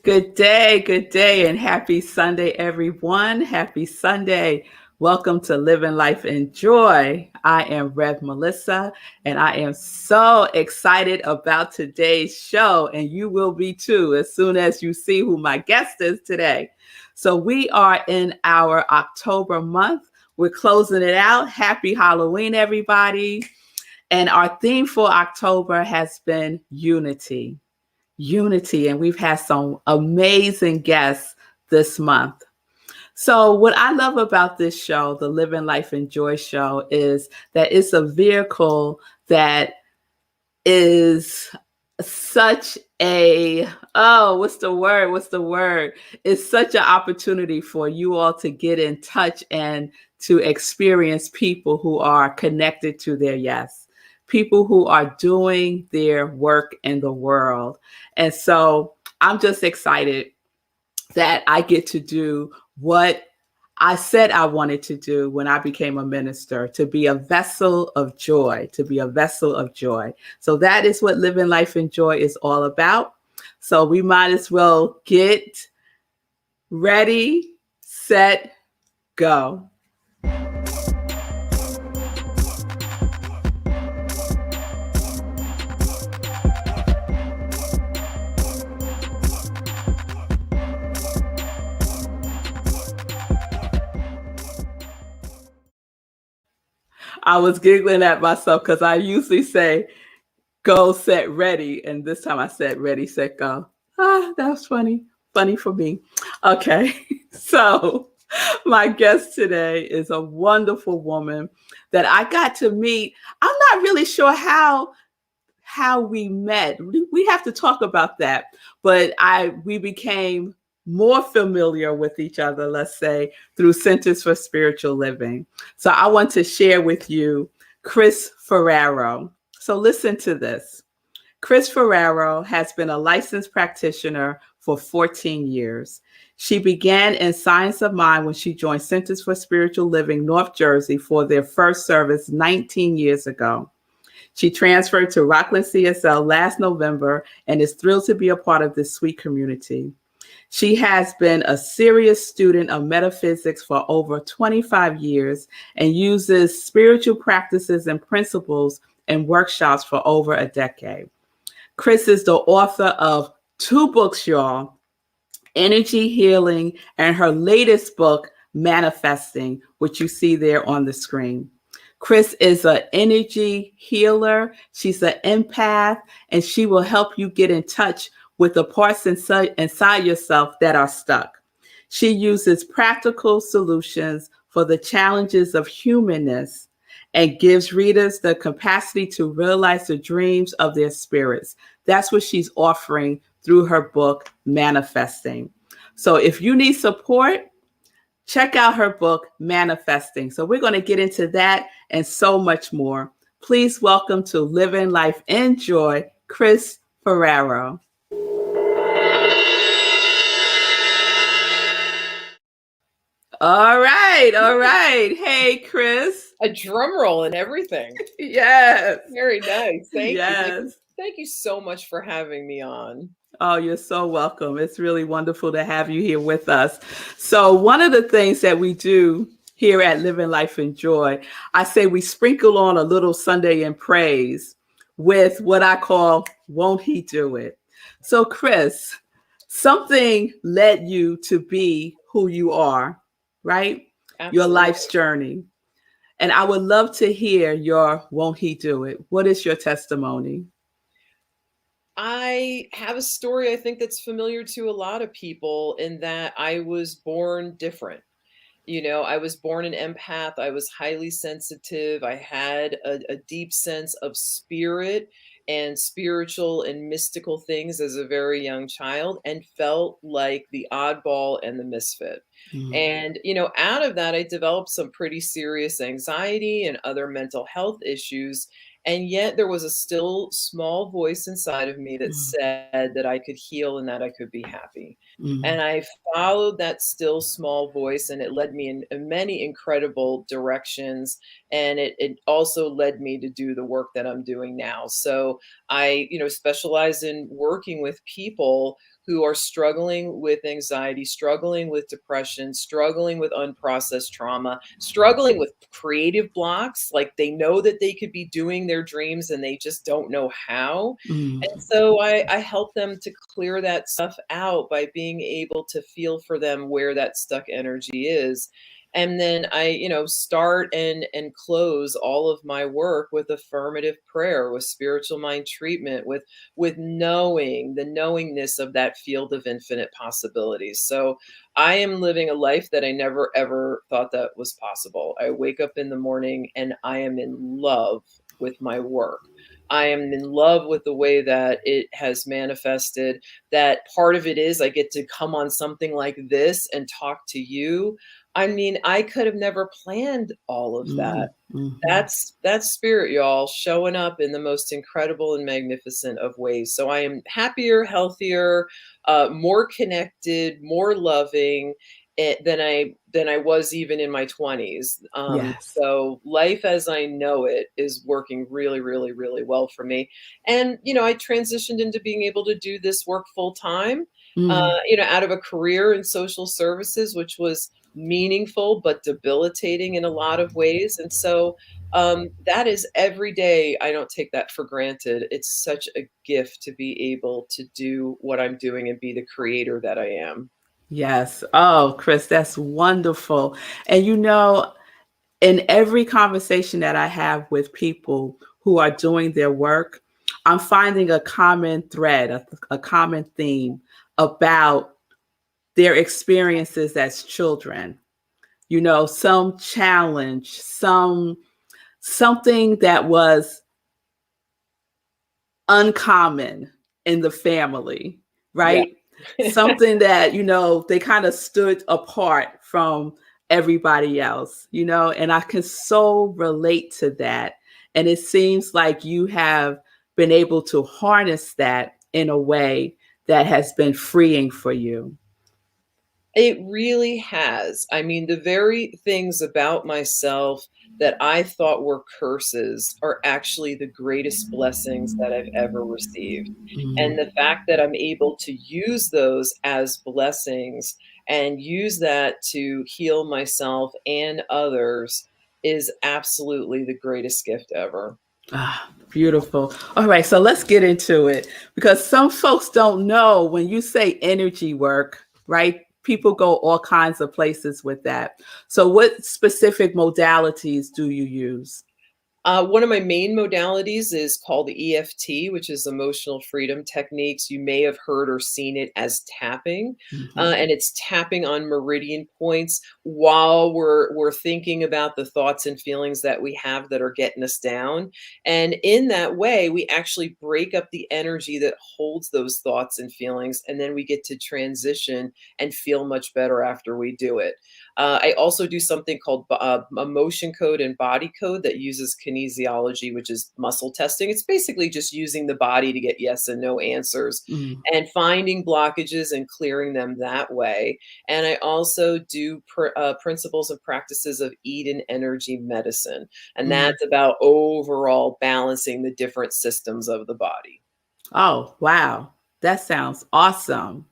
Good day, and happy Sunday, everyone. Happy Sunday. Welcome to Living Life in Joy. I am Rev Melissa, and I am so excited about today's show, and you will be too as soon as you see who my guest is today. So, we are in our October month. We're closing it out. Happy Halloween, everybody. And our theme for October has been unity. Unity, and we've had some amazing guests this month. So, what I love about this show, the Living Life in Joy show, is that it's a vehicle that is such a what's the word? It's such an opportunity for you all to get in touch and to experience people who are connected to their yes, people who are doing their work in the world. And so I'm just excited that I get to do what I said I wanted to do when I became a minister, to be a vessel of joy, to be a vessel of joy. So that is what Living Life in Joy is all about. So we might as well get ready, set, go. I was giggling at myself because I usually say, go, set, ready. And this time I said, ready, set, go. That was funny. Funny for me. Okay. So my guest today is a wonderful woman that I got to meet. I'm not really sure how we met. We have to talk about that. But we became more familiar with each other, let's say, through Centers for Spiritual Living. So I want to share with you Kris Ferraro. So listen to this. Kris Ferraro has been a licensed practitioner for 14 years. She began in Science of Mind when she joined Centers for Spiritual Living, North Jersey, for their first service 19 years ago. She transferred to Rockland CSL last November and is thrilled to be a part of this sweet community. She has been a serious student of metaphysics for over 25 years and uses spiritual practices and principles in workshops for over a decade. Kriss is the author of 2 books, y'all, Energy Healing, and her latest book, Manifesting, which you see there on the screen. Kriss is an energy healer. She's an empath, and she will help you get in touch with the parts inside yourself that are stuck. She uses practical solutions for the challenges of humanness and gives readers the capacity to realize the dreams of their spirits. That's what she's offering through her book, Manifesting. So if you need support, check out her book, Manifesting. So we're going to get into that and so much more. Please welcome to Living Life in Joy, Kris Ferraro. All right. Hey, Kris. A drum roll and everything. Yes. Very nice. Thank you. Thank you so much for having me on. Oh, you're so welcome. It's really wonderful to have you here with us. So one of the things that we do here at Living Life in Joy, I say we sprinkle on a little Sunday in praise with what I call, won't he do it? So Kris, something led you to be who you are, right? Absolutely. Your life's journey. And I would love to hear your won't he do it? What is your testimony? I have a story I think that's familiar to a lot of people in that I was born different. You know, I was born an empath. I was highly sensitive. I had a deep sense of spirit and spiritual and mystical things as a very young child and felt like the oddball and the misfit. And, you know, out of that, I developed some pretty serious anxiety and other mental health issues. And yet there was a still small voice inside of me that said that I could heal and that I could be happy. And I followed that still small voice, and it led me in many incredible directions. And it also led me to do the work that I'm doing now. So I, you know, specialize in working with people who are struggling with anxiety, struggling with depression, struggling with unprocessed trauma, struggling with creative blocks. Like they know that they could be doing their dreams and they just don't know how. Mm. And so I help them to clear that stuff out by being able to feel for them where that stuck energy is. And then I, start and close all of my work with affirmative prayer, with spiritual mind treatment, with knowing the knowingness of that field of infinite possibilities. So I am living a life that I never ever thought that was possible. I wake up in the morning and I am in love with my work. I am in love with the way that it has manifested. That part of it is I get to come on something like this and talk to you. I mean, I could have never planned all of that. Mhm. Mhm. That's spirit, y'all, showing up in the most incredible and magnificent of ways. So I am happier, healthier, more connected, more loving than I was even in my 20s. Yes. So life as I know it is working really, really, really well for me. And I transitioned into being able to do this work full time. Mm. Out of a career in social services, which was meaningful but debilitating in a lot of ways. And so that is every day. I don't take that for granted. It's such a gift to be able to do what I'm doing and be the creator that I am. Yes. Oh, Kriss, that's wonderful. And in every conversation that I have with people who are doing their work, I'm finding a common thread, a common theme about their experiences as children. Some challenge, something that was uncommon in the family, Yeah. right? Something that, they kind of stood apart from everybody else, and I can so relate to that. And it seems like you have been able to harness that in a way that has been freeing for you. It really has. I mean, the very things about myself that I thought were curses are actually the greatest blessings that I've ever received. And Mm. the fact that I'm able to use those as blessings and use that to heal myself and others is absolutely the greatest gift ever. Ah, beautiful. All right, so let's get into it because some folks don't know when you say energy work, right? People go all kinds of places with that. So, what specific modalities do you use? One of my main modalities is called the EFT, which is emotional freedom techniques. You may have heard or seen it as tapping, Mhm. and it's tapping on meridian points while we're thinking about the thoughts and feelings that we have that are getting us down. And in that way, we actually break up the energy that holds those thoughts and feelings, and then we get to transition and feel much better after we do it. I also do something called emotion code and body code that uses kinesiology, which is muscle testing. It's basically just using the body to get yes and no answers Mm. and finding blockages and clearing them that way. And I also do principles and practices of Eden energy medicine. And Mm. that's about overall balancing the different systems of the body. Oh, wow. That sounds awesome.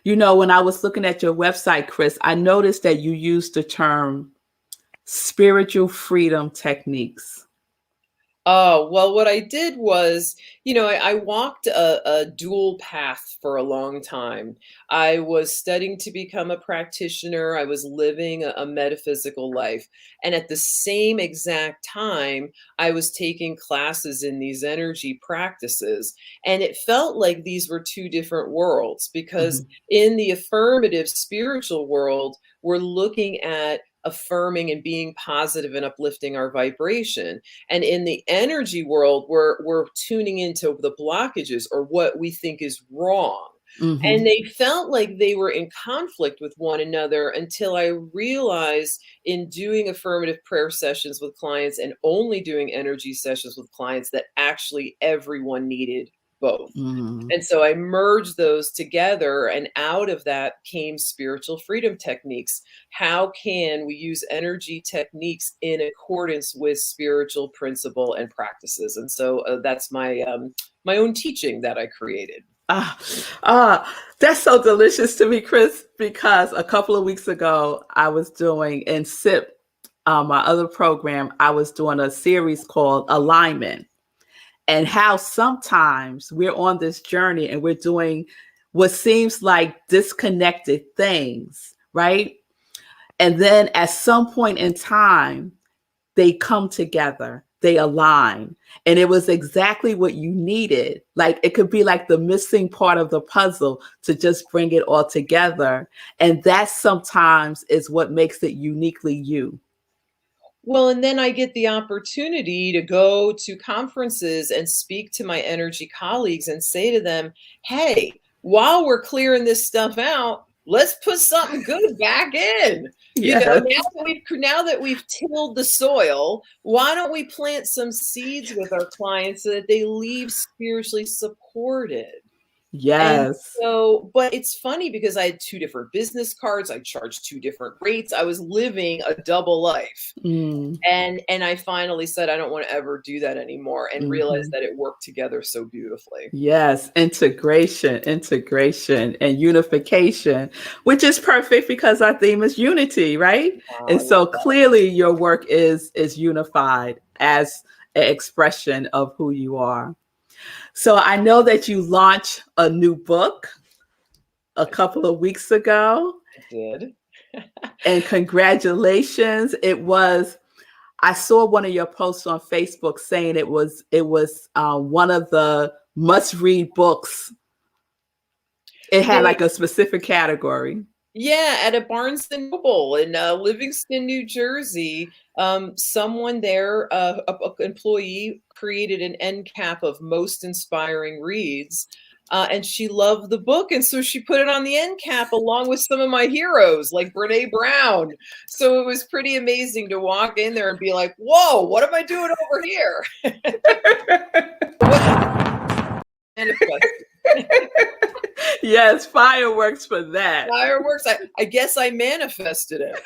When I was looking at your website, Kriss, I noticed that you used the term spiritual freedom techniques. Oh, well, what I did was, I walked a dual path for a long time. I was studying to become a practitioner. I was living a metaphysical life. And at the same exact time, I was taking classes in these energy practices. And it felt like these were two different worlds because Mhm. in the affirmative spiritual world, we're looking at affirming and being positive and uplifting our vibration, and in the energy world, we're tuning into the blockages or what we think is wrong. And Mhm. they felt like they were in conflict with one another until I realized in doing affirmative prayer sessions with clients and only doing energy sessions with clients that actually everyone needed both. Mhm. And so I merged those together, and out of that came spiritual freedom techniques. How can we use energy techniques in accordance with spiritual principle and practices? And so that's my own teaching that I created. Ah, that's so delicious to me, Kriss, because a couple of weeks ago, I was doing in SIP, my other program, I was doing a series called Alignment, and how sometimes we're on this journey and we're doing what seems like disconnected things, right? And then at some point in time, they come together, they align. And it was exactly what you needed. Like it could be like the missing part of the puzzle to just bring it all together. And that sometimes is what makes it uniquely you. Well, and then I get the opportunity to go to conferences and speak to my energy colleagues and say to them, hey, while we're clearing this stuff out, let's put something good back in. You know, Yes. now that we've tilled the soil, why don't we plant some seeds with our clients so that they leave spiritually supported? And Yes. so, but it's funny because I had two different business cards. I charged two different rates. I was living a double life. Mm, And I finally said, I don't want to ever do that anymore, and realized mhm. that it worked together so beautifully. Yes, integration, and unification, which is perfect because our theme is unity, right? Wow, And I love so that. clearly your work is unified as an expression of who you are. So I know that you launched a new book a I couple of weeks ago, did. and congratulations. I saw one of your posts on Facebook saying it was one of the must read books. It had They like a specific category. Yeah, at a Barnes& and Noble in, Livingston, New Jersey, someone there, a employee created an end cap of most inspiring reads, and she loved the book, and so she put it on the end cap along with some of my heroes, like Brené Brown. So it was pretty amazing to walk in there and be like, "Whoa, what am I doing over here?" What manifested. Yes, fireworks for that. Fireworks, I guess I manifested it.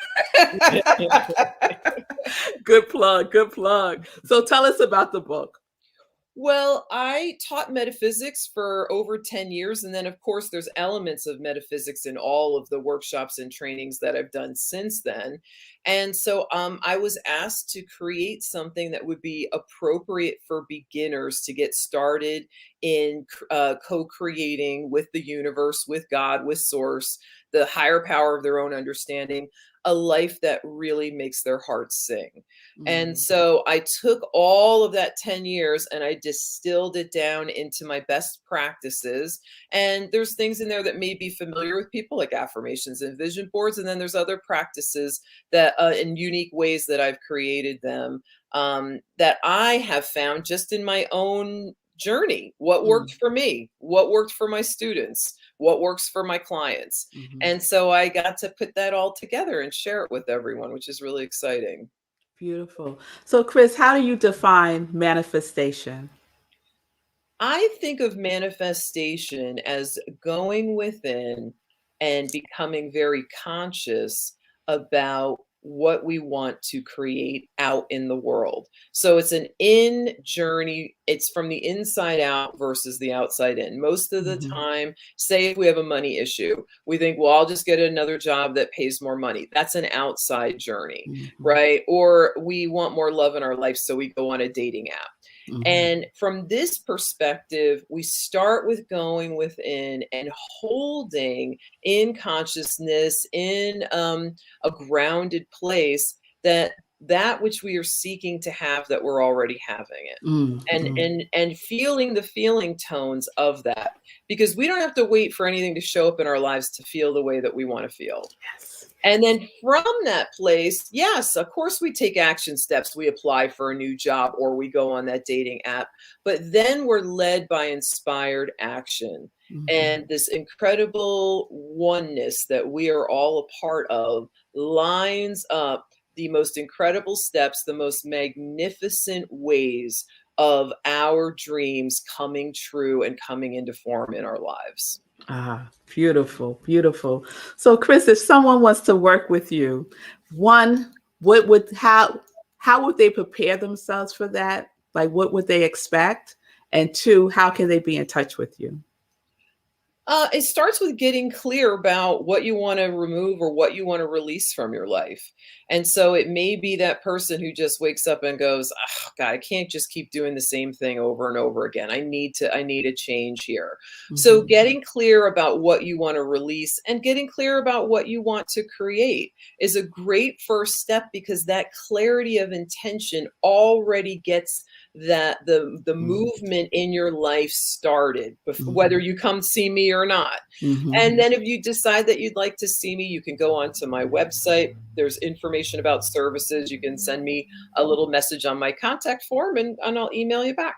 Good plug, good plug. So tell us about the book. Well, I taught metaphysics for over 10 years. And then, of course, there's elements of metaphysics in all of the workshops and trainings that I've done since then. And so I was asked to create something that would be appropriate for beginners to get started in co creating with the universe, with God, with Source, the higher power of their own understanding, a life that really makes their hearts sing. And Mm, so I took all of that 10 years and I distilled it down into my best practices. And there's things in there that may be familiar with people, like affirmations and vision boards. And then there's other practices that, in unique ways that I've created them, that I have found just in my own journey. What worked mm, for me? What worked for my students? What works for my clients? mhm. And so I got to put that all together and share it with everyone, which is really exciting. Beautiful. So, Kriss, how do you define manifestation? I think of manifestation as going within and becoming very conscious about what we want to create out in the world. So it's an in journey, it's from the inside out versus the outside in. Most of the Mhm, time, say if we have a money issue, we think, well, I'll just get another job that pays more money. That's an outside journey, mhm, right? Or we want more love in our life, so we go on a dating app. mhm, And from this perspective, we start with going within and holding in consciousness, in a grounded place, that which we are seeking to have, that we're already having it. mm, And mm. and feeling the feeling tones of that, because we don't have to wait for anything to show up in our lives to feel the way that we want to feel. Yes. And then from that place, yes, of course, we take action steps. We apply for a new job or we go on that dating app, but then we're led by inspired action Mhm. and this incredible oneness that we are all a part of lines up the most incredible steps, the most magnificent ways of our dreams coming true and coming into form in our lives. Ah, beautiful, beautiful. So, Kriss, if someone wants to work with you, one, what would how would they prepare themselves for that? Like, what would they expect? And two, how can they be in touch with you? It starts with getting clear about what you want to remove or what you want to release from your life. And so it may be that person who just wakes up and goes, oh, God, I can't just keep doing the same thing over and over again. I need a change here. So Mhm. getting clear about what you want to release and getting clear about what you want to create is a great first step, because that clarity of intention already gets that the Mhm. movement in your life started, whether Mhm. you come see me or not. And Mhm. then if you decide that you'd like to see me, you can go onto my website. There's information about services. You can send me a little message on my contact form, and I'll email you back.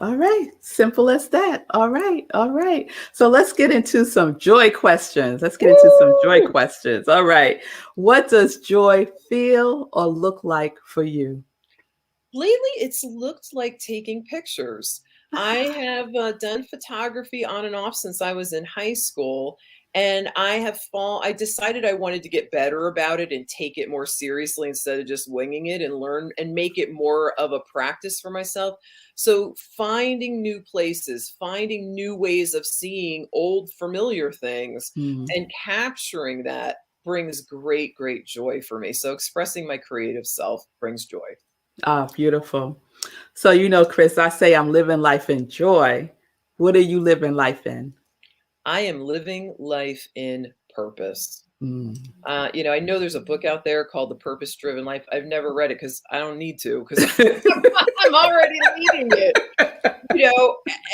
All right. Simple as that. All right. All right. So let's get into some joy questions. Let's get into some joy Woo! questions. All right. What does joy feel or look like for you? Lately, it's looked like taking pictures. I have done photography on and off since I was in high school, and I decided I wanted to get better about it and take it more seriously instead of just winging it, and learn and make it more of a practice for myself. So finding new places, finding new ways of seeing old familiar things Mm. and capturing that brings great, great joy for me. So expressing my creative self brings joy. Ah, beautiful. So, Kris, I say I'm living life in joy. What are you living life in? I am living life in purpose. Mm. I know there's a book out there called The Purpose Driven Life. I've never read it because I don't need to, because I'm already leading it.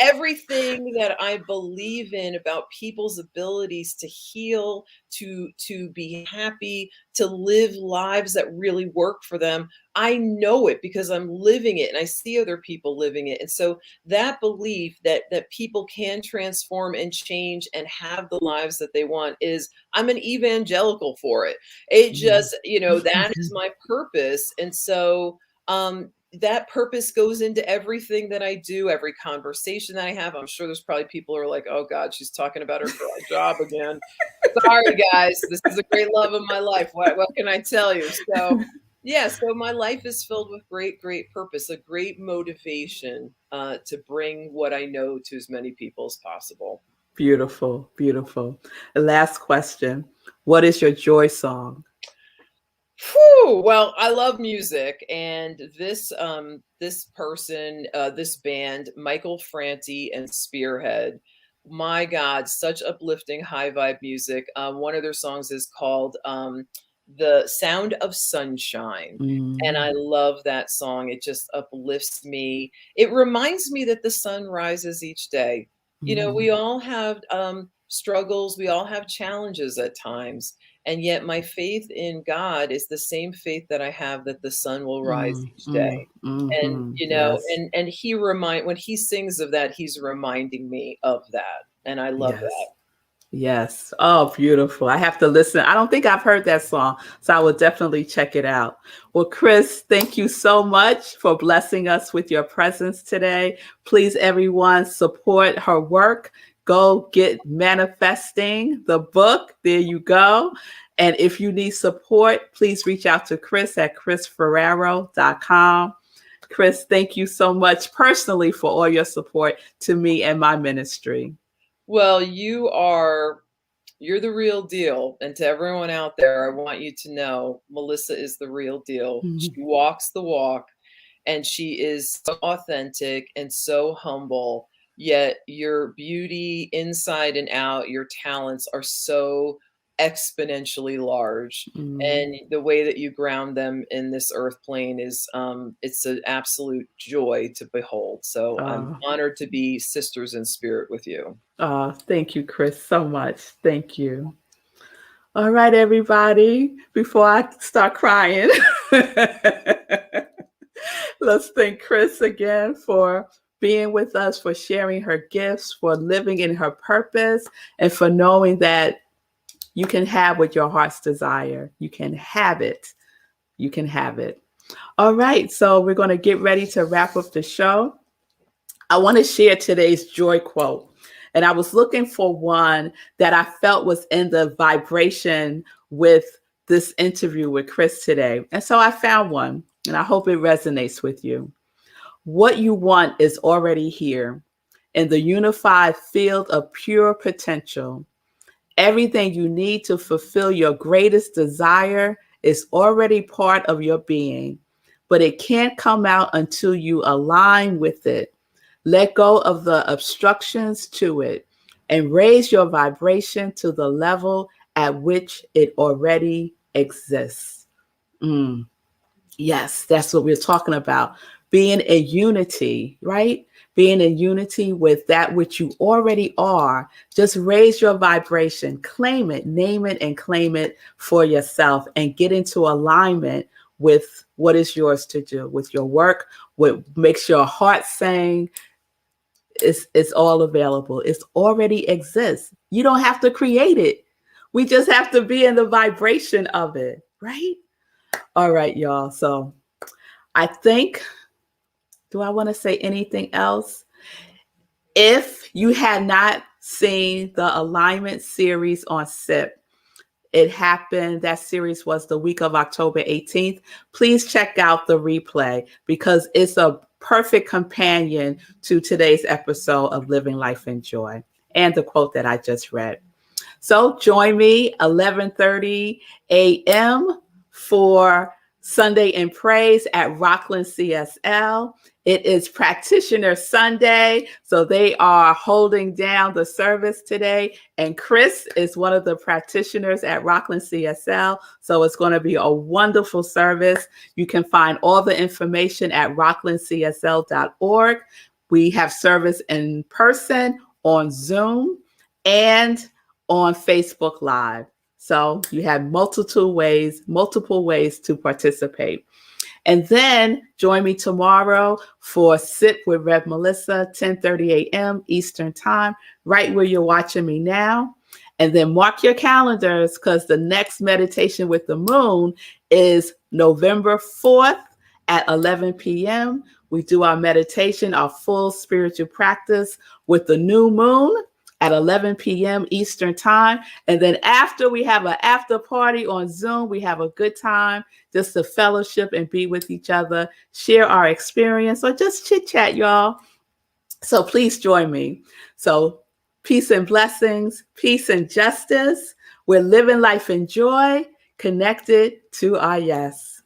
Everything that I believe in about people's abilities to heal, to be happy, to live lives that really work for them, I know it because I'm living it and I see other people living it. And so that belief that people can transform and change and have the lives that they want is, I'm an evangelical for it. It Mm. just, that is my purpose. And so that purpose goes into everything that I do, every conversation that I have. I'm sure there's probably people who are like, oh God, she's talking about her job again. Sorry, guys. This is a great love of my life. What can I tell you? So, yeah, so my life is filled with great, great purpose, a great motivation to bring what I know to as many people as possible. Beautiful, beautiful. Last question. What is your joy song? Whew, well, I love music, and this person, this band, Michael Franti and Spearhead. My God, such uplifting high vibe music. One of their songs is called "The Sound of Sunshine," and Mm. I love that song. It just uplifts me. It reminds me that the sun rises each day. Mm. We all have struggles. We all have challenges at times, and yet my faith in God is the same faith that I have that the sun will rise Mm. each Mm. day. And, Mhm. Yes. and when he sings of that, he's reminding me of that. And I love that. Yes. Yes. Oh, beautiful. I have to listen. I don't think I've heard that song, so I will definitely check it out. Well, Kris, thank you so much for blessing us with your presence today. Please, everyone, support her work. Go get Manifesting, the book. There you go. And if you need support, please reach out to Kris at krisferraro.com. Kris, thank you so much personally for all your support to me and my ministry. Well, you're the real deal. And to everyone out there, I want you to know Melissa is the real deal. She walks the walk, and she is so authentic and so humble. Yet your beauty inside and out, your talents are so exponentially large. Mm. And the way that you ground them in this earth plane is it's an absolute joy to behold. So I'm Uh, honored to be sisters in spirit with you. thank you, Kris, so much. Thank you. All right, everybody. Before I start crying, let's thank Kris again for being with us, for sharing her gifts, for living in her purpose, and for knowing that you can have what your heart's desire. You can have it. You can have it. All right, so we're going to get ready to wrap up the show. I want to share today's joy quote. And I was looking for one that I felt was in the vibration with this interview with Kris today. And so I found one, and I hope it resonates with you. What you want is already here. in the unified field of pure potential. Everything you need to fulfill your greatest desire is already part of your being, but it can't come out until you align with it. Let go of the obstructions to it and raise your vibration to the level at which it already exists. Yes, that's what we're talking about. Being in unity, right? Being in unity with that which you already are. Just raise your vibration, claim it, name it, and claim it for yourself, and get into alignment with what is yours to do, with your work, what makes your heart sing. It's all available. It's already exists. You don't have to create it. We just have to be in the vibration of it, right? All right, y'all. So I think, do I want to say anything else? If you had not seen the alignment series on SIP, it happened, that series was the week of October 18th. Please check out the replay because it's a perfect companion to today's episode of Living Life in Joy and the quote that I just read. So join me 11:30 a.m. for Sunday in Praise at Rockland CSL. It is Practitioner Sunday, so they are holding down the service today. And Kriss is one of the practitioners at Rockland CSL, so it's going to be a wonderful service. You can find all the information at rocklandcsl.org. We have service in person, on Zoom, and on Facebook Live. So you have multiple ways to participate. And then join me tomorrow for Sit with Rev Melissa, 10:30 a.m. Eastern Time, right where you're watching me now. And then mark your calendars because the next meditation with the moon is November 4th at 11 p.m. We do our meditation, our full spiritual practice with the new moon at 11 p.m. Eastern Time. And then after, we have an after party on Zoom. We have a good time just to fellowship and be with each other, share our experience, or just chit chat, y'all. So please join me. So peace and blessings, peace and justice. We're living life in joy, connected to our yes.